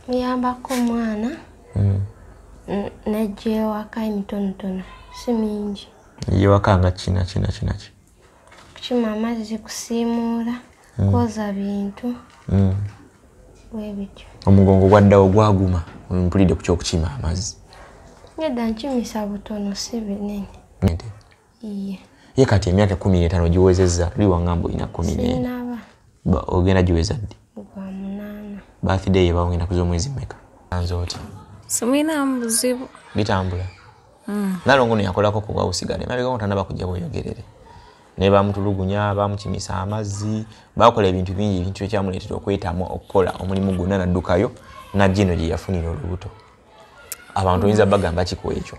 Muyambako omwana najja ewaka emitonotono si mingi. Ewaka nga kina ki? Kukima amazzi, kusiimuula, kwoza bintu bwe bityo. Omugongo gwaddawo gwaguma mpulidde ku ky'okukima amazzi. Nedda nkimisa butono si binene. Iye. Ye kati emyaka 15 giwezezza luli wangamba olina 14. Sinaba. Ogenda giweza ddi? Gwa 8. Birthday yeba ogenda kuza omwezi mmeka? Anzooti. Simwina mbuzibu. Bitambula. Nalongo yakolako ku bwawusigale. Mabega mutanda bakujja bweyogerere. Ne bamutulugunya, bamukimisa amazzi, bakola ebintu bingi, ebintu ekyamuleetera okwetamu okukola omulimu gwonna naddukayo najjino gye yafunira olubuto. Abantu oyinza bagamba kiko ekyo.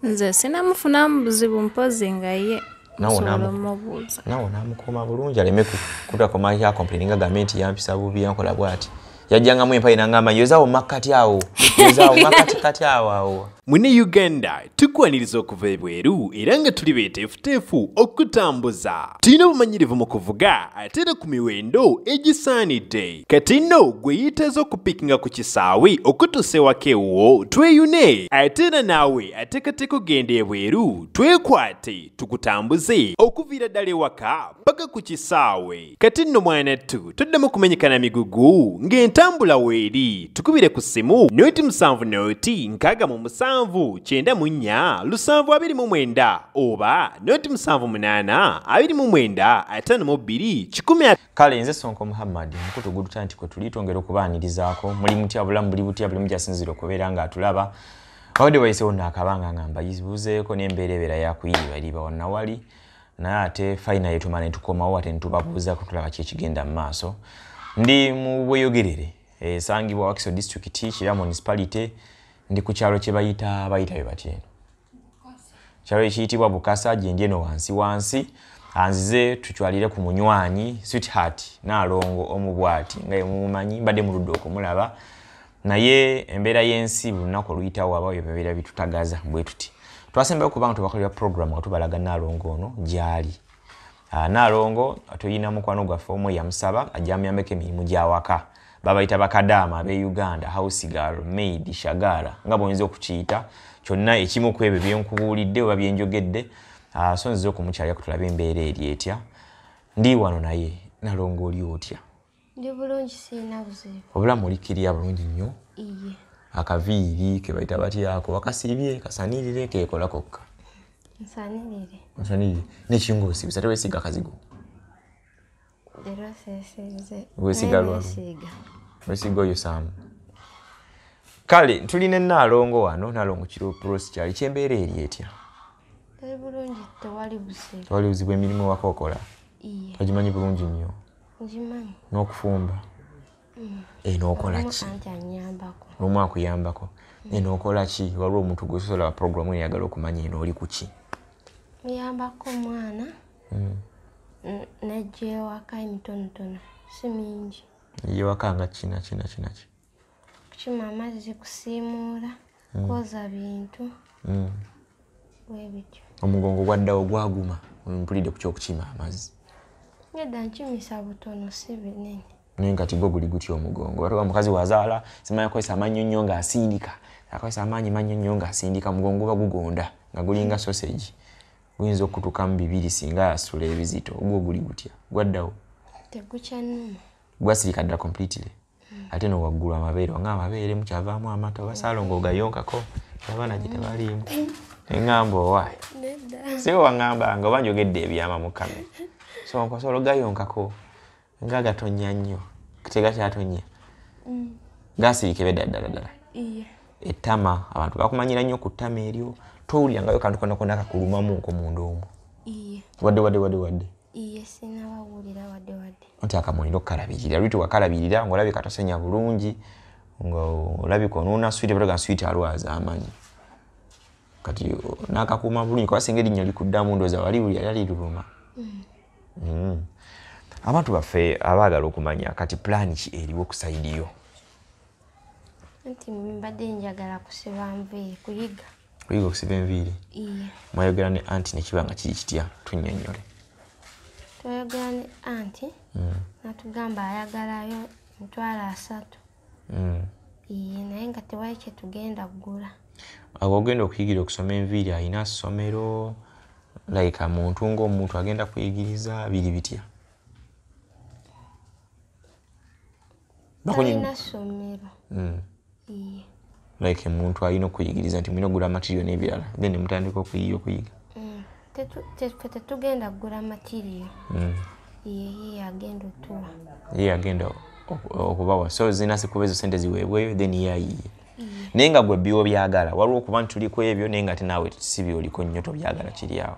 Nze sinamufunamu buzibu mpozi nga ye. Nawo namukuuma bulungi aleme kutakoma ya complaining gavumenti yampisa bubi yankola bwati. Yajjangamu empaya n'angamba yozaawo makkati awo. Yozaawo makkati awo. Mune Uganda tukwaniriza okuva ebweru era nga tuli beeteefuteefu okutambuza. Tulina obumanyirivu mu kuvuga ate era ku miwendo egisaanidde. Kati nno gwe yeetaaza okupikinga ku kisaawe okutuusa ewaka ewuwo tweyune. Ate era naawe ateekateeka ogenda ebweru twekwate tukutambuze okuviira ddala ewaka paka ku kisaawe. Kati nno mwanattu toddamu kumenyekana migugu ng'entambula weeri. Tukubire ku ssimu noti 7 noti 6 9 724 oba noti 78 29 52 10. Kale nze Sonko Muhammad mukutu gudutanti kwe tulitongera okubaanirizaako muli mutya bulamu buli butya buli mujjasinzira okubeera nga atulaba kawde wayise wonna akabanga ngamba yibuzeeko n'embeerera yakuyiriba wonna wali naye ate fayina yetumala ne tukomawo ate ne tubabuuza kutulaba ki ekigenda mu maaso. Ndi mu Bweyogerere esangibwa Wakiso District Kira Municipality. Ndi ku kyalo kye bayita bati eno. Kyalo ekiyitibwa Bukasa gye ndi eno wansi. Anzize tuchwalire ku munywanyi Sweetheart Nalongo omubwati nga ye mumanyi mbadde mu ludde okumulaba. Naye embeera y'ensi lunaku oluyitawo abawo embeera bitutagaza bwe tuti. Twasembayo kubanga tubakolera program nga tubalaga Nalongo ono gyali. Nalongo tuyina mukwano gwaffe omu yamusaba ajamuyambeko emirimu gy'awaka. Babayita bakadaama abe Uganda, house girl, maid, shagara nga boyinza okukiyita kyonna ekimu ku ebyo byenkubuulidde oba byenjogedde. So nzize okumukyalira kutulaba embeera eri etya. Ndi wano naye Nalongo oli otya? Ndi bulungi sirina buzibu. Obulamu olikiriya bulungi nnyo? Iye. Akaviiri ke bayita batyako wakasibye kasanirire kekola kokka. Nsanirire. N'ekingo osibisa tewesiga akazigo. Wesiga lwa. Wesiga oyo Samu. Kale tulina Nalongo wano Nalongo kiro pros kyali kyembeera eri etya? Tali bulungi tewali buzibu. Tewali buzibu emirimu wakokola? Iye. Ogimanyi bulungi nnyo? Ngimanyi. N'okufumba? N'okola ki? N'omu akuyambako. N'okola ki? Waliwo omuntu gwesobola programu eyagala okumanya eno oli ku ki? Muyambako omwana najja ewaka emitonotono si mingi. Ewaka nga kina ki? Kukima amazzi, kusiimuula, kwoza bintu bwe bityo. Omugongo gwaddawo gwaguma mpulidde ku ky'okukima amazzi. Nedda nkimisa butono si binene. Naye kati gwo guli gutya omugongo? Waliwo omukazi wazaala simanyi akozesa amannyo ng'asindika. Akozesa amaanyi mannyo ng'asindika mugongo guba gugonda nga gulinga sausage. Guyinza okutuukamu 2 singa yasula ebizito. Gwo guli gutya? Gwaddawo? Tegukyanuma. Gwasirika ddala completely. Ate no waggulu amabeere nga amabeere mukyavaamu amata Basalongo ogayonkako abaana gye tebaliimu. Engamba owaayi. Nedda. Si wangamba nga oba njogedde ebyama mu kamera. So nkosolo gayonkako nga gatonya nnyo. Tegakyatonya. Gasirike bedda ddala. Iye. Ettama abantu bakumanyira nnyo ku ttama eryo. Towulira ngayo kantu konna kakulumamu nko munda omwo. Iye. Wadde. Iye sinabawulira wadde. Nti akamonero okalabirira. Lwiti wakalabirira ng'olabika tosenya bulungi ng'olabika onuuna swiiti batoga swiiti alwaza amanyi. Kati n'akakuuma bulungi kuba singa erinnya likuddamu ndowooza wali buli yali luluma. Abantu baffe abaagala okumanya kati pulaani ki eriwo ku sayidi yo? Nti mbadde njagala kusiba nviiri kuyiga. Kuyiga okusiba enviiri? Iye. Mwayogera ne anti ne kiba nga kiri kitya? Tunnyonnyole. Twayogera ne anti natugamba ayagalayo 3,000. tewali kye tugenda kugula. Awo ogenda okuyigira okusoma enviiri alina ssomero like omuntu ng'omuntu agenda kuyigiriza biri bitya? Talina ssomero. Like omuntu alina okuyigiriza nti mulina okugula material n'ebirala then mutandika okuyiga. Tetugenda kugula material. Ye agenda otuwa. Ye agenda okubawa. So zina sikuba ezo sente ziweebweyo then ye ayiye. Naye nga gwe byo byagala waliwo okuba nti tuli ku ebyo naye nga ate naawe si byoliko nnyo tobyagala kiri awo.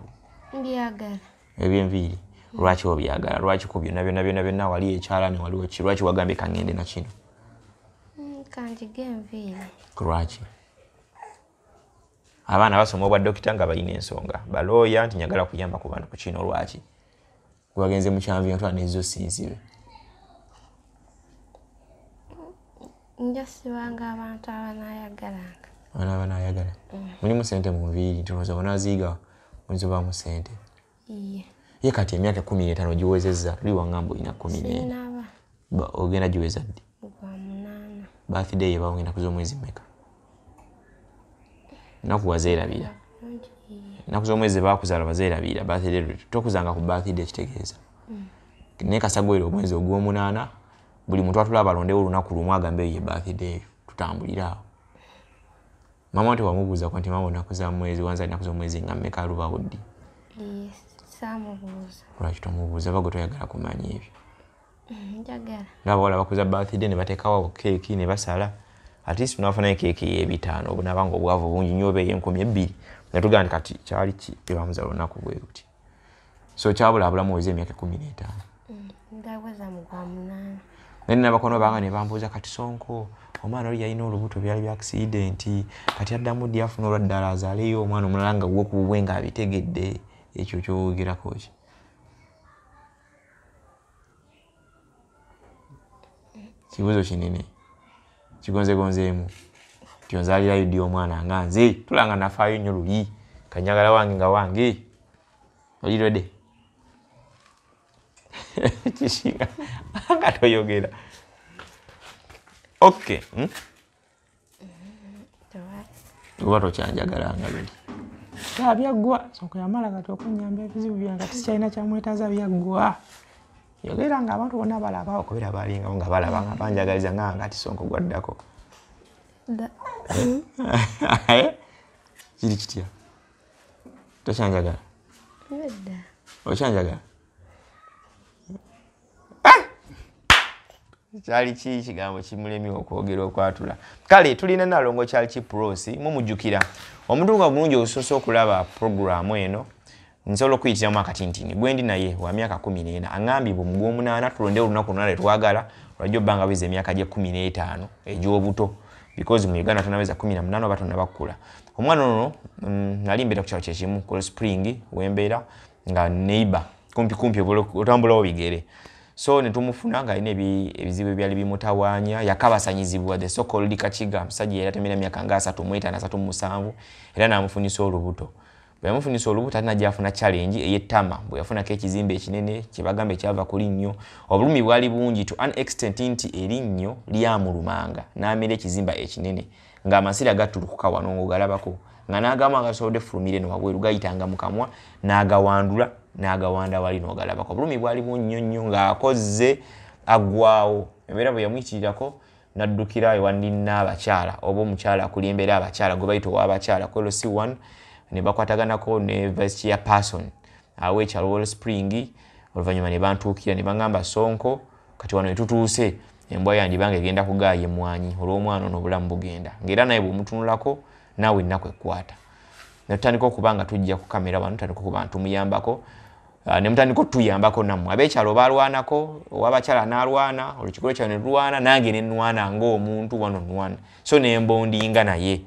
Mbyagala. Eby'enviiri lwaki obyagala? Lwaki ku byonna wali ekyalani waliwo ki? Lwaki wagambye kangende na kino? Kanjige enviiri. Lwaki? Abaana basoma obwa dokita nga balina ensonga. Balooya nti njagala kuyamba ku bantu ku kino lwaki? Gwe wagenze mu kyanvi ntwala n'ezo sinzibe. Njasibanga abantu abanaayagalanga. Abanayagala. Mulimu sente mu nviiri tulowooza banaaziiga muziba mu sente. Ye kati emyaka 15 giwezezza luli wangamba olina 14. Sinaba. Ogenda giweza ddi? Gwa 8. Birthday yeba ogenda kuza omwezi mmeka? Naku wazeerabira. Naku z'omwezi baakuzala bazeerabira birthday tokuzanga ku birthday kitegeeza. Ne kasagwero omwezi ogw'omunaana buli muntu atulaba alondewo olunaku lumu agambe ye birthday tutambulira awo. Mama nti wamubuuza ko nti mama onakuza mwezi wanza nakuza omwezi nga mmeka lubawo ddi? Samubuuza. Lwaki tomubuuza bago toyagala kumanya ebyo? Njagala. N'abawala bakuza birthday ne bateekawo keeki ne basala. At least tunafunayo keeki y'ebitaano obunabanga obwavu bungi nnyo oba ey'enkumi 2 ne tugamba kati kyali ki bamuzala olunaku bwe luti. So kyabula abulamu oweza emyaka 15. Ndaweza mu gwa 8. Nene nabakono banga ne bambuuza kati Sonko omwana oli yalina olubuto byali bya accident kati addamu ddi afuna olwaddala azaaleyo omwana omulala nga gwe ku bubwe nga abitegedde ekyo kyogerako ki? Kibuzo kinene kigonzegonzeemu tyonzaalirayo ddi omwana nga nze tulanga nafaayo nnyo luli kanyagala wange nga wange olirode kishinga nga toyogera. Okay. Oba tokyanjagalanga luli byaggwa Sonko yamala kati okunyamba ebizibu byange kati sikyalina kyamwetaaza byaggwa. Yogera nga abantu bonna balaba okubera balingawo nga balaba nga banjagaliza nga ati Sonko gwaddako. Kiri kitya? Tokyanjagala? Nedda. Okyanjagala? Kyali ki kigambo kimulemi okwogera okwatula. Kale tulina Nalongo Kyali Kiprosi mumujjukira omuntu nga bulungi osoose okulaba programu eno nsobola okuyitiramu akatintini gwendi naye wa myaka 14 angambye bwe mugw'omunaana tulonde olunaku lunala twagala olwajja obbanga bize emyaka gye 15 egy'obuto because mu Uganda tunaweza 18 oba tunabakula. Omwana ono nali mbeera ku kyalo kyekimu Cold Spring wembeera nga neighbor kumpi otambulawo bigere. So netumufuna nga alina ebizibu ebyali bimutawaanya yakabasanyizibwa the so called Kachiga musajja era temera myaka nga 37 era namufunisa olubuto. Bwe yamufunisa olubuto ate najja afuna challenge ey'ettama bwe yafunako ekizimbe ekinene kyebagambe kyava ku linnyo obulumi bwali bungi to an extent nti erinnyo lyamulumanga n'amera ekizimba ekinene ng'amasira gattulukuka wano ng'ogalabako nga n'agamu agasobodde fulumire no wabweru gayitanga mu kamwa n'agawandula n'agawanda wali n'ogalabako obulumi bwali bungi nnyo ng'akoze aggwaawo embeera bwe yamuyitirirako n'addukira ewandina abakyala oba omukyala akulembera abakyala gwe bayita ow'abakyala LC1 ne bakwataganako ne vice chairperson awekyalo Cold Spring oluvannyuma ne bantuukira ne bangamba Sonko kati wano etutuuse embwa yandibange egenda kugaayo emmwanyi olw'omwana ono obulamu bugenda ng'era naye bw'omutunulako naawe ennaku ekkwata ne tutandika okuba nga tujja ku kamera wano tutandika okuba tumuyambako ne mutandika otuyambako nammwe abeekyalo balwanako ow'abakyala n'alwana olukikolo kyano ne lulwana nange ne nnwana ng'omuntu wano nnwana so ne mbondinga naye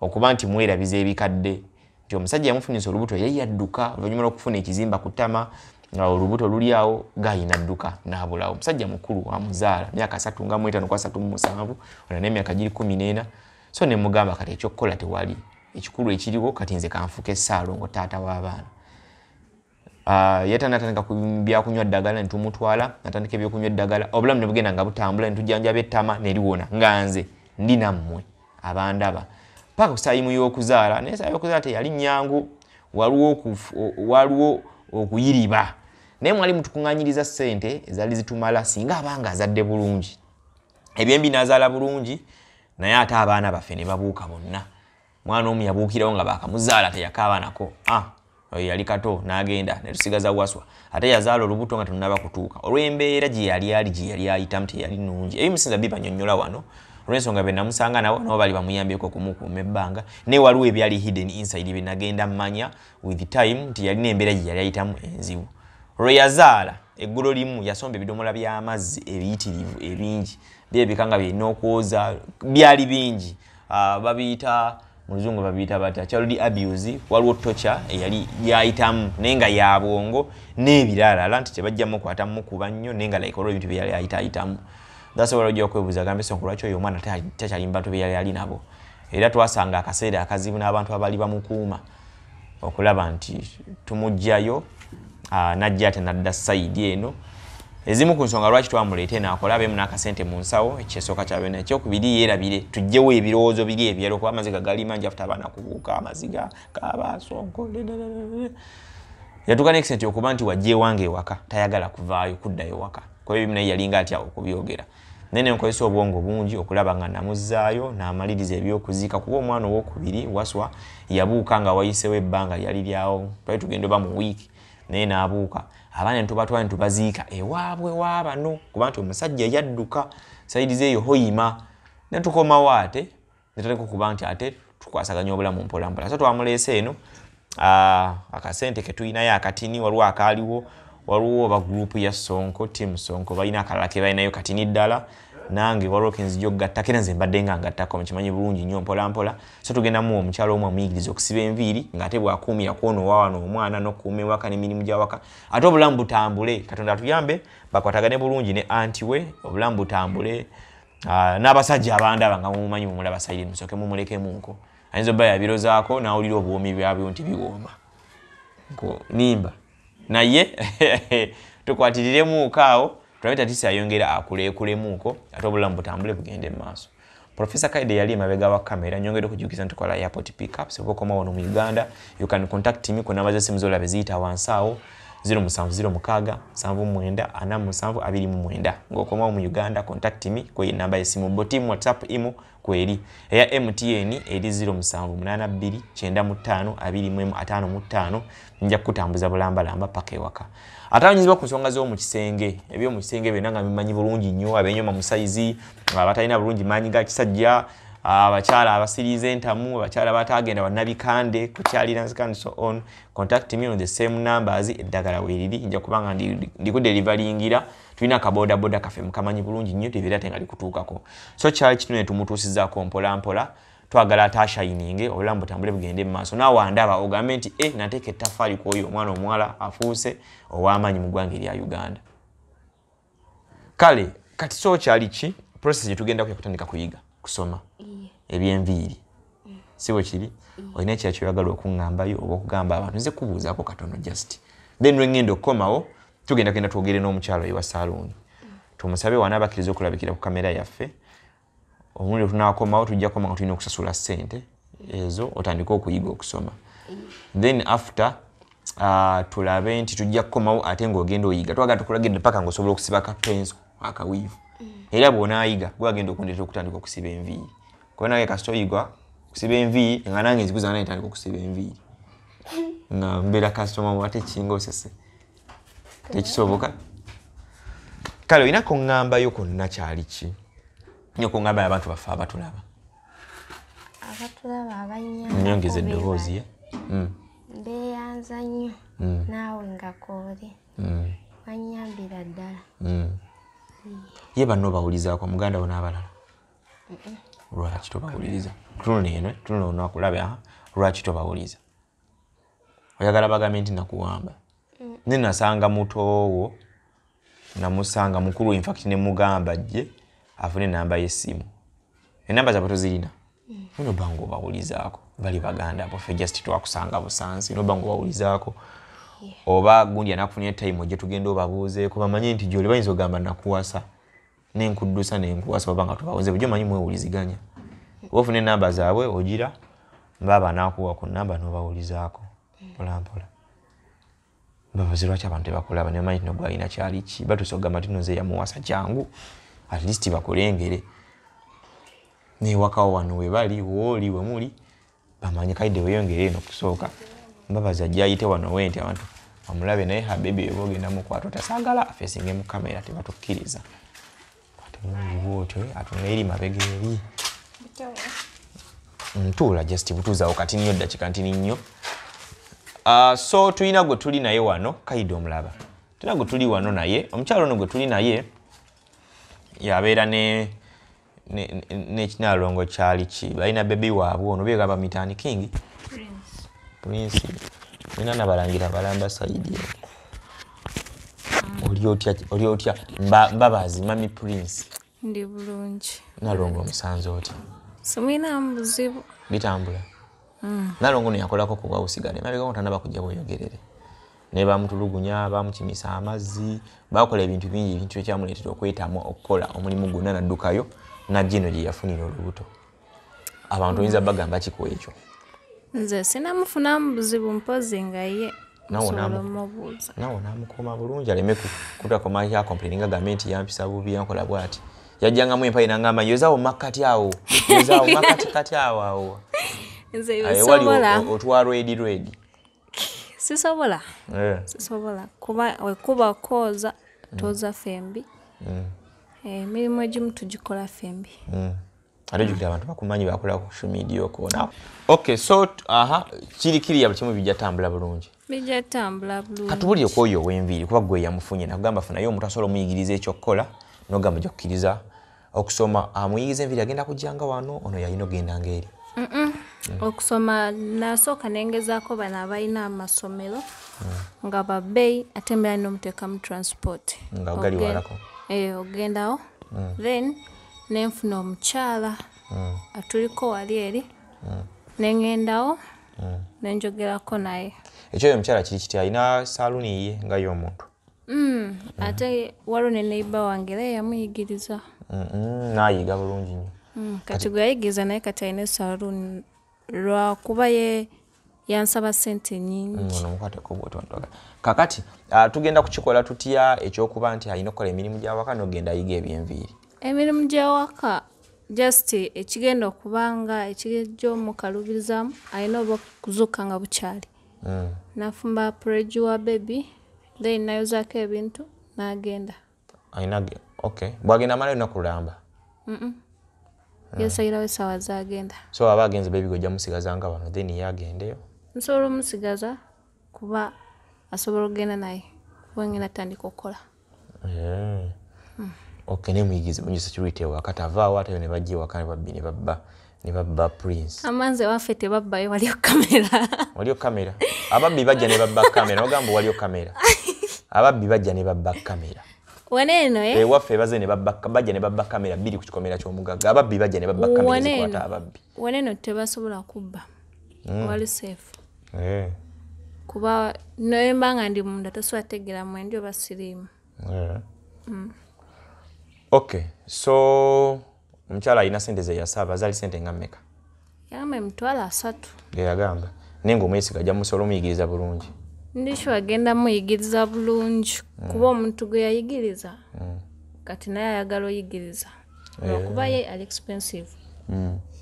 okuba nti mwerabiza ebikadde nti omusajja yamufunisa olubuto yali yadduka oluvannyuma lw'okufuna ekizimba ku ttama nga olubuto luli awo gaayina dduka n'abulawo omusajja mukulu amuzaala myaka 3 nga 5 kwa 37 ona n'emyaka giri 14 so ne mugamba kati ekyokkola tewali ekikulu ekiriwo kati nze kanfuuka Ssaalongo taata w'abaana. Yatanatandika ku byakunywa ddagala ne tumutwala natandika ebyokunywa ddagala obulamu ne bugenda nga butambula ne tujjanjaba ettama ne liwona nga nze ndi nammwe abandaba paka kusayimu y'okuzaala naye saa y'okuzaala teyali nyangu waliwo okuyiriba naye mwali mutukuŋŋanyiriza ssente ezali zitumala singa abanga azadde bulungi ebyembi n'azaala bulungi naye ate abaana baffe ne babuuka bonna mwana omu yabuukirawo nga bakamuzaala teyakaabanako oyo yali kato n'agenda ne tusigaza waswa ate yazaala olubuto nga tunaba kutuuka olw'embeera gye yali ayitamu teyali nnungi ebimusinza bibanyonnyola wano olw'ensonga be namusanga nabo bali bamuyambyeko okumukuuma ebbanga naye waliwo ebyali hidden inside bye nagenda mmanya with time nti yalina embeera gye yali ayitamu enzibu olwe yazaala eggulo limu yasomba ebidomola by'amazzi ebiyitirivu ebingi birabika nga birina okwoza byali bingi babiyita mu luzungu babiyita bata child abuse waliwo tocha eyali yayitamu naye nga ya bwongo n'ebirala nti tebajjamu kwatamu kuba nnyo naye nga like olwo ebintu byali ayitamu that's why ojja okwebuuza gambe sonko lwaki oyo omwana takyali mu bantu be yali nabo era twasanga akaseera akazibu n'abantu abali bamukuuma okulaba nti tumugjayo najja ate nadda sayidi eno ezimu ku nsonga lwaki twamuleete naakola abeemu n'akasente mu nsawo ekyesooka kyabe nekyokubiri yeerabire tujjewo ebirowoozo biri ebyalo kuba amaziga gali mangi afuta abaana kubuuka amaziga kabasonko yatuuka n'ekisente okuba nti wajja ewange ewaka tayagala kuvaayo kuddayo waka kuba ebimu naye yalinga atya okubyogera naye nenkozesa obwongo bungi okulaba nga namuzzaayo n'amaliriza ebyokuziika kuba omwana owokubiri waswa yabuuka nga wayisewo ebbanga lyali lyawo twali tugenda oba mu wiiki naye n'abuuka abaana ntubatwala ntubaziika ewaabwe waabano kuba nti omusajja yadduka sayidize eyo hoyima ne tukomawo ate ne tuleka okuba nti ate tukwasaganya obulamu mpolampola so twamuleese eno akasente ke tulinayo akatini waliwo akaaliwo waliwo oba gurupu ya Sonko team Sonko balina akalala ke balinayo katini ddala nange waliwo kenzijja okugatta kera nze mbadde nga ngattako mukimanyi bulungi nnyo mpolampola so tugendamu omukyalo omu amuyigiriza okusiba enviiri ng'ate bwakuumira kwono waawano omwana n'okukuuma ewaka n'emirimu gy'awaka ate obulamu butambule katonda atuyambe bakwatagane bulungi ne anti we obulamu butambule n'abasajja abandaba nga mumumanyi mumulaba sayidi musooke mumulekemunko ayinza obba yabirozaako n'awulira obuwoomi bwabyo nti biwooma nimba naye tukwatiriremu awo tulabe tatisi ayongera akuleekulemuuko ate obulamu butambule bugende mu maaso Professor Kaide yali emabega wa kamera nyongera okujukiza ntukola airport pickups okoma wano mu Uganda you can contact me ku namba z'essimu zolabe ziyita wansi awo 0706 79 4729 ng'okoma mu Uganda contact me ku namba y'essimu botimu WhatsApp imo kweri eya MTN eri 0782 95 25 nja kutambuza bulambalamba paka ewaka atanyizibwa ku nsonga z'omu kisenge ebyo mu kisenge bye nanga bimanyi bulungi nnyo abenyoma mu saizi abatalina bulungi manyi ga kisajja abakyala abasirize entamu abakyala batagenda bannabikande kukyalira and so on contact me on the same numbers eddagala weeriri nja kubanga ndi ku deliveryingira tulina akaboda boda kafe mukamanyi bulungi nnyo tebera tenga likutuukako so kyali kitune tumutuusizaako mpolampola twagala atashayininge obulamu butambule bugende mu maaso naawe andaba ogambe nti nateeka ettafaali ku oyo omwana omuwala afuuse ow'amaanyi mu ggwanga erya Uganda kale kati so kyali ki process gye tugenda kutandika kuyiga kusoma ebyenviiri si bwe kiri olina ekira kyoyagala okuŋŋambayo oba okugamba abantu nze kubuuzaako katono just then lwengenda okukomawo tugenda twogere n'omukyalo ewa saluuni tumusabe wanaabakiriza okulabikira ku kamera yaffe omulundi tunaakomawo tujja koma nga tulina okusasula ssente ezo otandika okuyiga okusoma then after tulabe nti tujja kukomawo ate ng'ogenda oyiga twagala tukulagidde paka ng'osobola okusiba akapenso akawiivu era bw'onaayiga gwagenda okundeeta okutandika okusiba enviiri kuba nange kasita oyigwa kusiba enviiri nga nange nzikuza naye ntandika okusiba enviiri nga mbeera kasitoma mu ate kinga osese tekisoboka kale olina kuŋŋambayo konna kyali ki nnyo kuŋŋambayo abantu baffe abatulaba nyongeza eddoboozi ye mbeeyanza nnyo naawe nga koole wanyambira ddala ye banno bawulizaako muganda wo n'abalala lwaki tobawuliriza tuno onakulaba lwaki tobawuliza oyagala bagambe nti nakuwamba ne nasanga mutoowo namusanga mukulu infact ne mugamba jje afune namba y'essimu enamba zaabo tozirina no bango bawulizaako bali baganda abo fe just twakusanga busansi no bango bawulizaako oba gundi anakufunira time ojje tugenda obabuuzeeko bamanye nti gy'oli bayinza ogamba nakuwasa nenkuddusa nenkuwasa oba nga tubawuze bujjo manyi mwewuliziganya wofune namba zaabwe ogira mbaba nakuwa ku namba nobawulizaako polampola mbabazi lwaki abantu tebakulaba nemanyi tino gwalina kyali ki batusogamba tino nze yamuwasa kyangu at least bakulengere newakawo wano webali wooli wemuli bamanyi kaide weyongere eno kusooka mbabazi ajja ayite wano wenti abantu bamulabe naye habibi yebogenda mukwata tasagala afeesinge mu kamera tebatukkiriza bwotyo atungairi mabega eri ntuula just butuuzaawo kati nnyo ddakika ntini nnyo so tulina gwe tuli naye wano kaide omulaba tulina gwe tuli wano naye omukyalo ono gwe tuli naye yabeera n'ekinaalongo kyali ki balina bebi waabwe ono beegamba Mitani King Prince nina nabalangira balamba saidi oli otya mbabazi mami Prince ndi bulungi nalongo omusanze oti simwina mubuzibu bitambula nalongo neyakolako kuba usigale mabega mutanda bakujja bweyogerere ne bamutulugunya bamukimisa amazzi bakola ebintu bingi ebintu ekyamuleetera okwetamu okukola omulimu gwonna naddukayo najjeno gye yafunira olubuto abantu oyinza bagamba kiko ekyo nze sinamufunamu buzibu mpozi nga ye mubuuza nawo namukuuma bulungi aleme kutakoma ya complaininga gavumenti yampisa bubi yankola bwati yajjangamu empa inangamba yozawo makkati awo yozawo makkati awo nze bisobola otwaro edi sisobola sisobola kuba koza toza fembi emirimu egimu tugikola fembi ate jukira abantu bakumanyi bakola ku social media okona okay so kiri ya bikimu bijja tambula bulungi katubulire kwoyo wenviri kuba gwe yamufunye nakugamba funa yo omuntu asobola omuyigiriza ekyokukola nogamba gy'okkiriza okusoma amuyigiriza enviri agenda kujjanga wano ono yalina ogenda ngeri okusoma nasooka nengezaako bano abalina amasomero nga babbeyi ate mbera n'omuteeka mu transport nga gali walako ogendawo then nenfuna omukyala atuliko wali eri nengendawo nenjogerako naye ekyo omukyala kiri kiti alina saluni ye nga y'omuntu ate waliwo ne neighbor wange era yamuyigiriza nayiga bulungi nnyo kati gwe yayigiriza naye kati alina saluni lwakuba ye yansaba sente nyingi kakati tugenda kukikola tutya ekyokuba nti alina okukola emirimu gy'awaka n'ogenda ayiga ebyenviiri emirimu gy'awaka just ekigenda okubanga ekigejja omukalubirizamu alina oba okuzuuka nga bukyali nafumba pureji wa baby then nayozaako ebintu n'agenda bwagenda amala yonna kulamba yesayirawo essaawa zagenda so aba agenze baby gojja musigazanga wano then yagendeyo nsobola omusigaza kuba asobola okugenda naye kuba ngenda tandika okukola nemuyigizi bungi security wakati avaawo ate ne bajja ewaka ne babba Prince amanze waffe tebabbayo waliyo kamera ababbi bajja ne babba kamera ogamba waliyo kamera ababbi bajja ne babba kamera waneeno waffe baze ne bajja ne babba kamera bbiri ku kikomera ky'omugagga ababbi bajja ne babba kamera zikwata ababbi waneeno tebasobola kubba wali safe kuba nembanga ndi munda tosobola tegeera mwendi oba siriimu okay so omukyala alina sente ze yasaba zali sente nga mmeka yagamba emitwalo 3 yagamba naye ng'omwesiga ajja musobola omuyigiriza bulungi ndisho agenda muyigiriza bulungi kuba omuntu gwe yayigiriza kati naye ayagala oyigiriza lwakuba ye ali expensive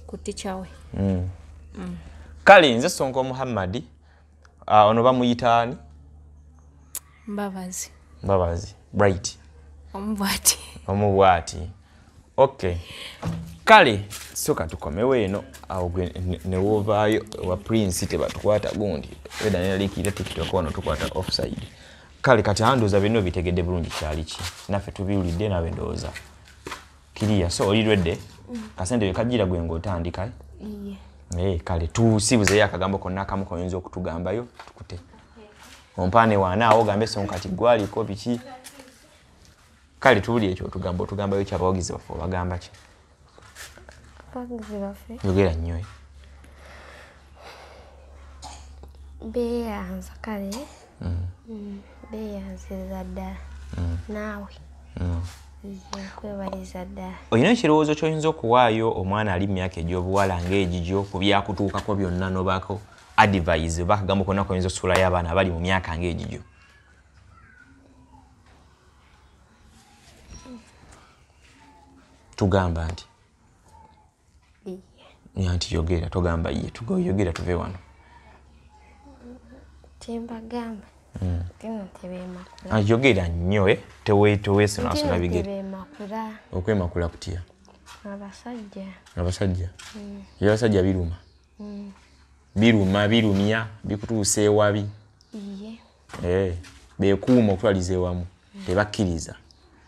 ku ticha we kale nze Sonko Muhammad ono bamuyitaani Mbabazi bright omubwati okay kale soka tukomewo eno awo newovaayo wa Prince tebatukwata gundi eda nelikira TikTok ono tukwata offside kale kati andoza bino bitegedde bulungi kyali ki naffe tubiwulidde nawe ndowooza kiriya so olirwedde kasente kajira gwe ng'otandika kale tusibuzeyo akagambo konna akamu koyinza okutugambayo tukute ompaane waanaawo ogambe Sonko kati gwaliko biki kale tubuli ekyo tugambayo kyabawagizi baffe bagamba ki yogera nnyo beeyanza kale beeyanziriza ddala naawe Kwebaliza ddala. Olina ekirowoozo ky'oyinza okuwaayo omwana ali mu myaka egy'obuwala ng'egigyo ku byakutuukako byonna n'obaako advise oba akagambo konna koyinza osuulayo abaana abali mu myaka ng'egigyo? Tugamba nti nti yogera, togamba ye, yogera tuve wano. Tembagamba. Tino tebeemakula. Yogera nnyo teweesonasona bigere. Tebeemakula. Okwemakula kutya? Abasajja. Abasajja biruma. Birumya bikutuusa ewabi. Beekuuma okutwaliza ewamu. Tebakkiriza.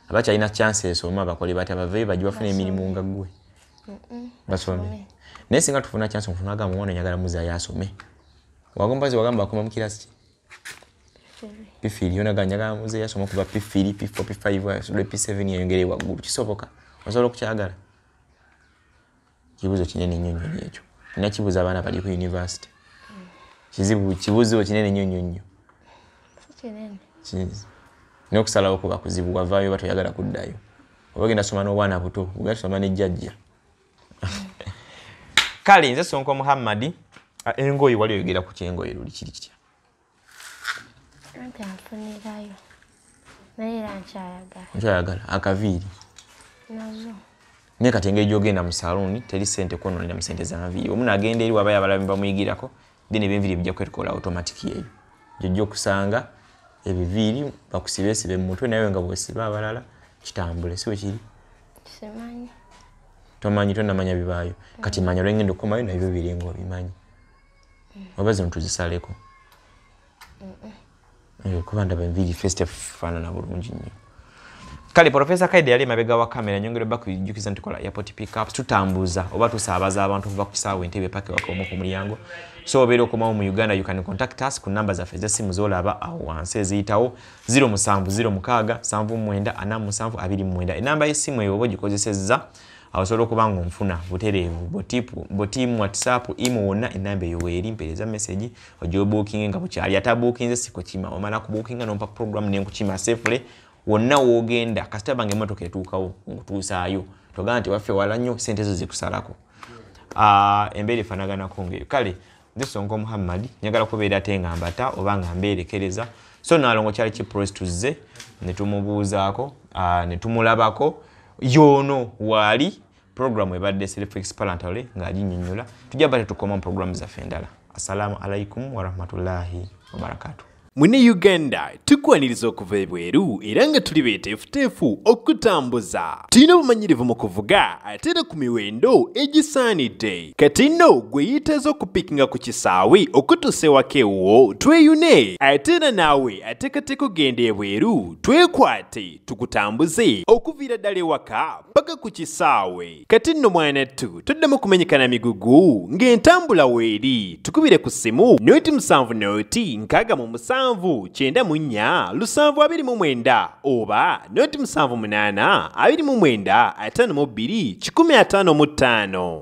Abakyalina chance esoma bakole bati abave bajja bafuna emirimu nga ggwe. Basome. Naye singa tufuna chance okufunaga muwona njagala muzaayo asome. Wagamba akoma mu kirasi ki? P3 yona ganyaga muzaayo asoma kuba P3, P4, P5, P7 yeyongere waggulu. Kisoboka? Osobola okukyagala? Kibuzo kinene nnyo ekyo. Nina kibuza abaana bali ku university. Kibuzo kinene nnyo. Kinene. N'okusalawo kuba kuzibu wavaayo batoyagala kuddayo. Oba ogenda soma n'obwana buto, ogenda soma ne jjajja. Kale nze Sonko Muhammad, engoye wali oyogera ku kyengoye luli kiri kitya? Nfunirayo. Naye era nkyayagala. Akaviiri. Nazo. Naye kati engeri gy'ogenda mu saluni teri ssente kwononera mu ssente z'amaviiri. Omuntu agenda eri wabayo abalala bamuyigirako, then ebyenviiri bijja kwetukola automatic eyo. Gy'ojja okusanga ebiviiri bakusibe mu mutwe naye nga bwesiba abalala kitambule. Si bwe kiri? Simanyi. Tomanyi, tonnamanya bibaayo. Kati manya olwengenda okukomayo nabyo biri ng'obimanyi. Oba zino tuzisaleko. Kuba ndaba enviiri first efaanana bulungi nnyo. Kale Professor Kaide yali mabega wa kamera nyongere bakujjukiza ntukola airport pickups tutambuza oba tusaabaza abantu kuva ku kisaawe Entebbe pake wakomo ku mulyango. So obeera okomawo mu Uganda you can contact us ku namba zaffe ez'essimu z'olaba awo wansi eziyitawo 0706944729. Enamba y'essimu eyo oba ogikozesezza osobola okuba ng'onfuna butereevu botiimu WhatsApp imo wonna enamba eyo weeri mpeereza message ojja booking nga bukyali atabuukinze siko kima omala kubookinga n'ompa program n'enkukima safely wonna woogenda kasita bange emmotoka etuukawo ngutuusaayo togamba nti waffe wala nnyo ssente zo zikusalako. Embeera efaanaganako ng'eyo. Kale nze Sonko Muhammad njagala kubeera ate nga mbata oba nga mbeerekereza so Nalongo kyali kiprosi tuzze ne tumubuuzaako ne tumulabako yono wali programu ebadde self-explanatory ng'aginnyonnyola tujja bate tukoma mu programu zaffe endala. Assalamu alaikum warahmatullahi wabarakatuh. Mune Uganda tukwaniriza okuva ebweru era nga tuli beeteefuteefu okutambuza. Tulina obumanyirivu mu kuvuga ate era ku miwendo egisaanidde. Kati nno gwe yeetaaza okupikinga ku kisaawe okutuusa ewaka ewuwo tweyune ate era naawe ateekateeka okugenda ebweru twekwate tukutambuze okuviira ddala ewaka paka ku kisaawe. Kati nno mwanattu toddamu kumenyekana migugu ng'entambula weeri tukubire ku ssimu noti 7 noti 6 94 729 oba noti 78 29 52 155.